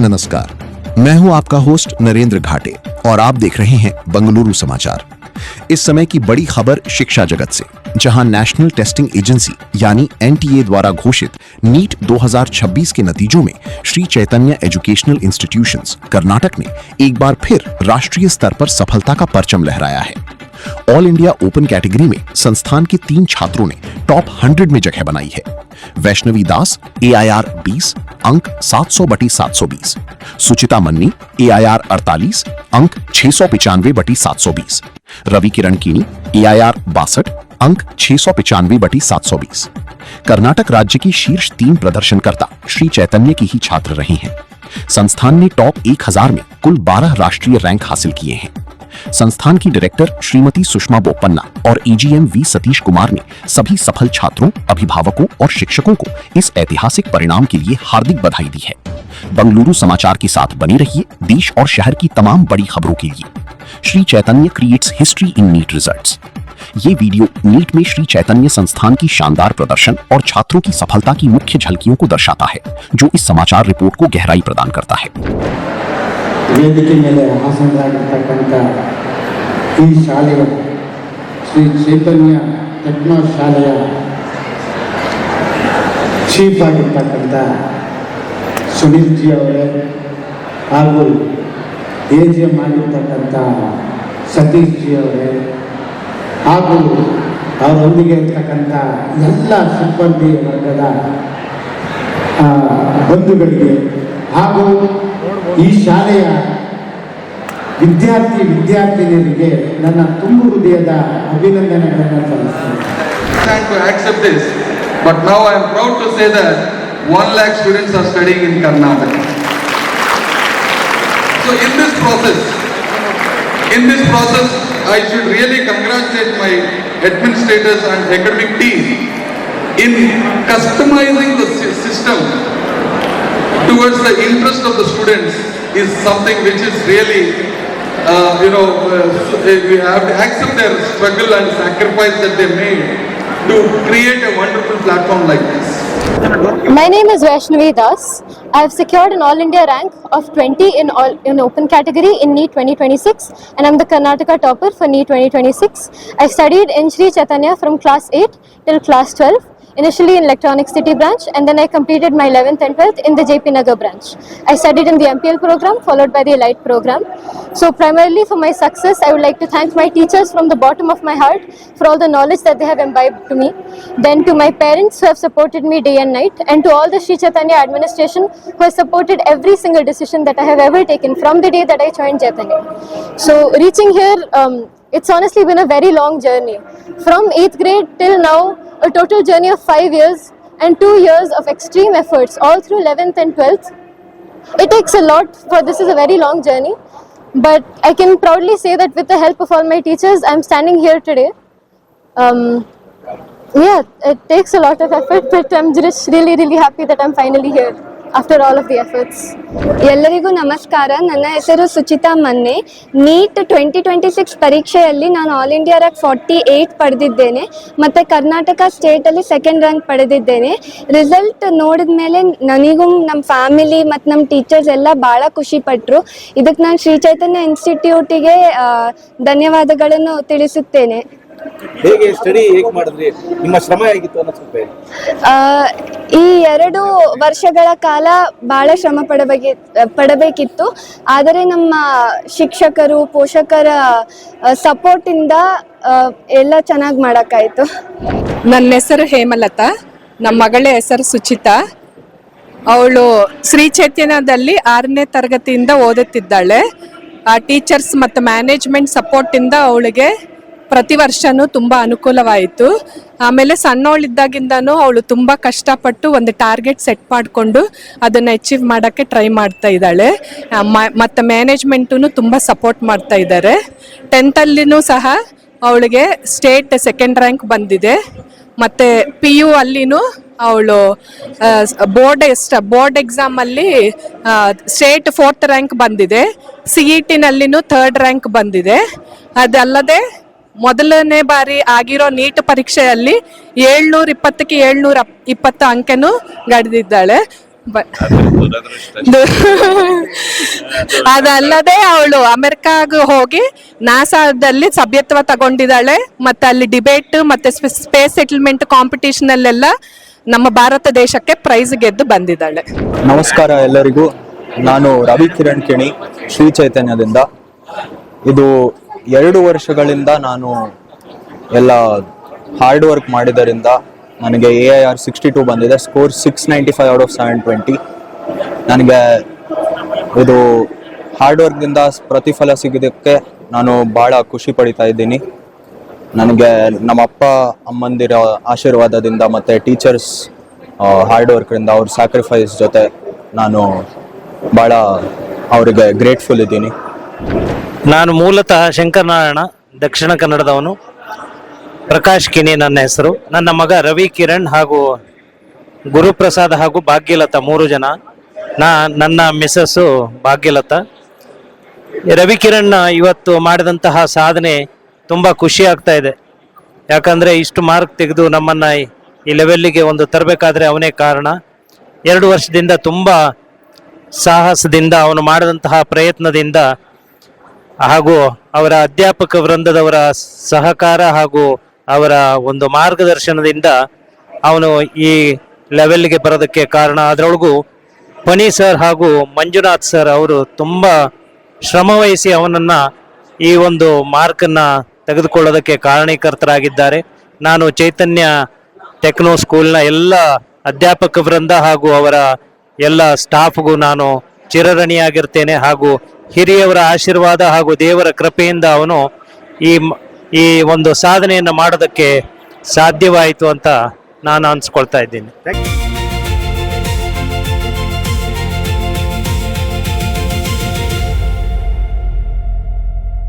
नमस्कार, मैं हूं आपका होस्ट नरेंद्र घाटे और आप देख रहे हैं बंगलुरु समाचार। इस समय की बड़ी खबर शिक्षा जगत से, जहां नेशनल टेस्टिंग एजेंसी यानी एनटीए द्वारा घोषित नीट 2026 के नतीजों में श्री चैतन्य एजुकेशनल इंस्टीट्यूशंस कर्नाटक ने एक बार फिर राष्ट्रीय स्तर पर सफलता का परचम लहराया है। ऑल इंडिया ओपन कैटेगरी में संस्थान के 3 छात्रों ने टॉप 100 में जगह बनाई है। वैष्णवी दास AIR 20 अंक 700/720, सुचिता मन्नी AIR 48 अंक 695/720, रवि किरण कीनी AIR 62 अंक 695/720। कर्नाटक राज्य की शीर्ष 3 प्रदर्शनकर्ता श्री चैतन्य की ही छात्र रहे हैं। संस्थान ने टॉप 1000 में कुल 12 राष्ट्रीय रैंक हासिल किए हैं। संस्थान की डायरेक्टर श्रीमती सुषमा बोपन्ना और AGM V सतीश कुमार ने सभी सफल छात्रों, अभिभावकों और शिक्षकों को इस ऐतिहासिक परिणाम के लिए हार्दिक बधाई दी है। बंगलुरु समाचार के साथ बने रहिए देश और शहर की तमाम बड़ी खबरों के लिए। Sri Chaitanya creates history in NEET results. ये वीडियो नीट में श्री चैतन्य संस्थान की शानदार प्रदर्शन और छात्रों की सफलता की मुख्य झलकियों को दर्शाता है, जो इस समाचार रिपोर्ट को गहराई प्रदान करता है। ವೇದಿಕೆ ಮೇಲೆ ಆಸೀನರಾಗಿರ್ತಕ್ಕಂಥ ಈ ಶಾಲೆಯ ಶ್ರೀ ಚೈತನ್ಯ ಟೆಕ್ನೋ ಶಾಲೆಯ ಚೀಫ್ ಆಗಿರ್ತಕ್ಕಂಥ ಸುನೀಲ್ ಜಿ ಅವರೇ ಹಾಗೂ AGM ಆಗಿರ್ತಕ್ಕಂಥ ಸತೀಶ್ ಜಿ ಅವರೇ ಹಾಗೂ ಅವರೊಂದಿಗೆ ಇರ್ತಕ್ಕಂಥ ಎಲ್ಲ ಸಿಬ್ಬಂದಿ ವರ್ಗದ ಬಂಧುಗಳಿಗೆ ಹಾಗೂ ಈ ಶಾಲೆಯ ವಿದ್ಯಾರ್ಥಿನಿಯರಿಗೆ ನನ್ನ ತುಂಬು ಹೃದಯದ ಅಭಿನಂದನೆಗಳನ್ನು ಸಲ್ಲಿಸುತ್ತೇನೆ. Thank to accept this, but now I am proud to say that 1 lakh students are studying in Karnataka. So in this process, I should really congratulate my administrators and academic team in customizing the system towards the interest of the students is something which is really, we have to accept their struggle and sacrifice that they made to create a wonderful platform like this. My name is Vaishnavi Das. I have secured an All India rank of 20 in open category in NEET 2026, and I'm the Karnataka topper for NEET 2026. I studied in Sri Chaitanya from class 8 till class 12. Initially in Electronic City branch, and then I completed my 11th and 12th in the JP Nagar branch. I studied in the MPL program followed by the Elite program. So primarily for my success, I would like to thank my teachers from the bottom of my heart for all the knowledge that they have imbibed to me. Then to my parents who have supported me day and night, and to all the Sri Chaitanya administration who has supported every single decision that I have ever taken from the day that I joined Chaitanya. So reaching here, it's honestly been a very long journey. From 8th grade till now, a total journey of 5 years and 2 years of extreme efforts all through 11th and 12th. It takes a lot, for this is a very long journey, but I can proudly say that with the help of all my teachers, I'm standing here today. It takes a lot of effort, but I'm just really happy that I'm finally here after all of the efforts. ಎಲ್ಲರಿಗೂ ನಮಸ್ಕಾರ. ನನ್ನ ಹೆಸರು ಸುಚಿತಾ ಮನ್ನೆ. Neat 2026 ಪರೀಕ್ಷೆಯಲ್ಲಿ ನಾನು all India rank 48 ಪಡೆದಿದ್ದೇನೆ ಮತ್ತು Karnataka ಸ್ಟೇಟಲ್ಲಿ 2nd rank ಪಡೆದಿದ್ದೇನೆ. ರಿಸಲ್ಟ್ ನೋಡಿದ ಮೇಲೆ ನನಗೂ ನಮ್ಮ ಫ್ಯಾಮಿಲಿ ಮತ್ತು ನಮ್ಮ ಟೀಚರ್ಸ್ ಎಲ್ಲ ಭಾಳ ಖುಷಿಪಟ್ಟರು. ಇದಕ್ಕೆ ನಾನು ಶ್ರೀ ಚೈತನ್ಯ ಇನ್ಸ್ಟಿಟ್ಯೂಟಿಗೆ ಧನ್ಯವಾದಗಳನ್ನು ತಿಳಿಸುತ್ತೇನೆ. ಹೇಗೆ ಸ್ಟಡಿ ಹೇಗೆ ಮಾಡಿದ್ರಿ, ನಿಮ್ಮ ಶ್ರಮ ಹೇಗಿತ್ತು ಅನ್ನಿಸುತ್ತೆ? ಈ 2 ವರ್ಷಗಳ ಕಾಲ ಭಾಳ ಶ್ರಮ ಪಡಬೇಕಿತ್ತು, ಆದರೆ ನಮ್ಮ ಶಿಕ್ಷಕರು ಪೋಷಕರ ಸಪೋರ್ಟಿಂದ ಎಲ್ಲ ಚೆನ್ನಾಗಿ ಮಾಡೋಕ್ಕಾಯಿತು. ನನ್ನ ಹೆಸರು ಹೇಮಲತಾ, ನಮ್ಮ ಮಗಳ ಹೆಸರು ಸುಚಿತಾ. ಅವಳು ಶ್ರೀ ಚೈತನ್ಯದಲ್ಲಿ 6ನೇ ತರಗತಿಯಿಂದ ಓದುತ್ತಿದ್ದಾಳೆ. ಆ ಟೀಚರ್ಸ್ ಮತ್ತು ಮ್ಯಾನೇಜ್ಮೆಂಟ್ ಸಪೋರ್ಟಿಂದ ಅವಳಿಗೆ ಪ್ರತಿ ವರ್ಷನೂ ತುಂಬ ಅನುಕೂಲವಾಯಿತು. ಆಮೇಲೆ ಸಣ್ಣವಳಿದ್ದಾಗಿಂದನೂ ಅವಳು ತುಂಬ ಕಷ್ಟಪಟ್ಟು ಒಂದು ಟಾರ್ಗೆಟ್ ಸೆಟ್ ಮಾಡಿಕೊಂಡು ಅದನ್ನು ಅಚೀವ್ ಮಾಡೋಕ್ಕೆ ಟ್ರೈ ಮಾಡ್ತಾ ಇದ್ದಾಳೆ. ಮತ್ತು ಮ್ಯಾನೇಜ್ಮೆಂಟೂ ತುಂಬ ಸಪೋರ್ಟ್ ಮಾಡ್ತಾ ಇದ್ದಾರೆ. 10th ಸಹ ಅವಳಿಗೆ ಸ್ಟೇಟ್ 2nd ರ್ಯಾಂಕ್ ಬಂದಿದೆ. ಮತ್ತು PU ಅಲ್ಲಿನೂ ಅವಳು ಬೋರ್ಡ್ ಎಕ್ಸಾಮಲ್ಲಿ ಸ್ಟೇಟ್ 4th ರ್ಯಾಂಕ್ ಬಂದಿದೆ. CET-ನಲ್ಲಿನೂ 3rd ರ್ಯಾಂಕ್ ಬಂದಿದೆ. ಅದಲ್ಲದೆ ಮೊದಲನೇ ಬಾರಿ ಆಗಿರೋ ನೀಟ್ ಪರೀಕ್ಷೆಯಲ್ಲಿ 720ಕ್ಕೆ 720 ಅಂಕನೂ ಗಳಿದಿದ್ದಾಳೆ. ಅದಲ್ಲದೆ ಅವಳು ಅಮೆರಿಕಾಗ ಹೋಗಿ ನಾಸಾದಲ್ಲಿ ಸಭ್ಯತ್ವ ತಗೊಂಡಿದ್ದಾಳೆ. ಮತ್ತೆ ಅಲ್ಲಿ ಡಿಬೇಟ್ ಮತ್ತೆ ಸ್ಪೇಸ್ ಸೆಟಲ್ಮೆಂಟ್ ಕಾಂಪಿಟೇಷನ್ ಅಲ್ಲೆಲ್ಲ ನಮ್ಮ ಭಾರತ ದೇಶಕ್ಕೆ ಪ್ರೈಸ್ ಗೆದ್ದು ಬಂದಿದ್ದಾಳೆ. ನಮಸ್ಕಾರ ಎಲ್ಲರಿಗೂ. ನಾನು ರವಿ ಕಿರಣ್ ಕಿಣಿ, ಶ್ರೀ ಚೈತನ್ಯದಿಂದ. ಇದು 2 ವರ್ಷಗಳಿಂದ ನಾನು ಎಲ್ಲ ಹಾರ್ಡ್ ವರ್ಕ್ ಮಾಡಿದ್ದರಿಂದ ನನಗೆ AIR 62 ಬಂದಿದೆ. Score 695 out of 720. ನನಗೆ ಇದು ಹಾರ್ಡ್ ವರ್ಕ್ದಿಂದ ಪ್ರತಿಫಲ ಸಿಗೋದಕ್ಕೆ ನಾನು ಭಾಳ ಖುಷಿ ಪಡಿತಾ ಇದ್ದೀನಿ. ನನಗೆ ನಮ್ಮ ಅಪ್ಪ ಅಮ್ಮಂದಿರ ಆಶೀರ್ವಾದದಿಂದ ಮತ್ತು ಟೀಚರ್ಸ್ ಹಾರ್ಡ್ ವರ್ಕ್ರಿಂದ ಅವ್ರ ಸ್ಯಾಕ್ರಿಫೈಸ್ ಜೊತೆ ನಾನು ಭಾಳ ಅವರಿಗೆ ಗ್ರೇಟ್ಫುಲ್ ಇದ್ದೀನಿ. ನಾನು ಮೂಲತಃ ಶಂಕರನಾರಾಯಣ, ದಕ್ಷಿಣ ಕನ್ನಡದವನು. ಪ್ರಕಾಶ್ ಕಿಣಿ ನನ್ನ ಹೆಸರು. ನನ್ನ ಮಗ ರವಿ ಕಿರಣ್ ಹಾಗೂ ಗುರುಪ್ರಸಾದ್ ಹಾಗೂ ಭಾಗ್ಯಲತಾ 3 ಜನ. ನನ್ನ ಮಿಸ್ಸಸ್ಸು ಭಾಗ್ಯಲತಾ. ರವಿ ಕಿರಣ್ ಇವತ್ತು ಮಾಡಿದಂತಹ ಸಾಧನೆ ತುಂಬ ಖುಷಿ ಆಗ್ತಾ ಇದೆ. ಯಾಕಂದರೆ ಇಷ್ಟು ಮಾರ್ಕ್ ತೆಗೆದು ನಮ್ಮನ್ನು ಈ ಲೆವೆಲ್ಲಿಗೆ ಒಂದು ತರಬೇಕಾದ್ರೆ ಅವನೇ ಕಾರಣ. 2 ವರ್ಷದಿಂದ ತುಂಬ ಸಾಹಸದಿಂದ ಅವನು ಮಾಡಿದಂತಹ ಪ್ರಯತ್ನದಿಂದ ಹಾಗೂ ಅವರ ಅಧ್ಯಾಪಕ ವೃಂದದವರ ಸಹಕಾರ ಹಾಗೂ ಅವರ ಒಂದು ಮಾರ್ಗದರ್ಶನದಿಂದ ಅವನು ಈ ಲೆವೆಲ್ಗೆ ಬರೋದಕ್ಕೆ ಕಾರಣ. ಅದರೊಳಗೂ ಪನಿ ಸರ್ ಹಾಗೂ ಮಂಜುನಾಥ್ ಸರ್ ಅವರು ತುಂಬ ಶ್ರಮವಹಿಸಿ ಅವನನ್ನು ಈ ಒಂದು ಮಾರ್ಕನ್ನು ತೆಗೆದುಕೊಳ್ಳೋದಕ್ಕೆ ಕಾರಣೀಕರ್ತರಾಗಿದ್ದಾರೆ. ನಾನು ಚೈತನ್ಯ ಟೆಕ್ನೋ ಸ್ಕೂಲ್ನ ಎಲ್ಲ ಅಧ್ಯಾಪಕ ವೃಂದ ಹಾಗೂ ಅವರ ಎಲ್ಲ ಸ್ಟಾಫ್ಗೂ ನಾನು ಚಿರಋಣಿಯಾಗಿರ್ತೇನೆ. ಹಾಗೂ ಹಿರಿಯವರ ಆಶೀರ್ವಾದ ಹಾಗೂ ದೇವರ ಕೃಪೆಯಿಂದ ಅವನು ಈ ಒಂದು ಸಾಧನೆಯನ್ನು ಮಾಡೋದಕ್ಕೆ ಸಾಧ್ಯವಾಯಿತು ಅಂತ ನಾನು ಅನ್ಸ್ಕೊಳ್ತಾ ಇದ್ದೀನಿ.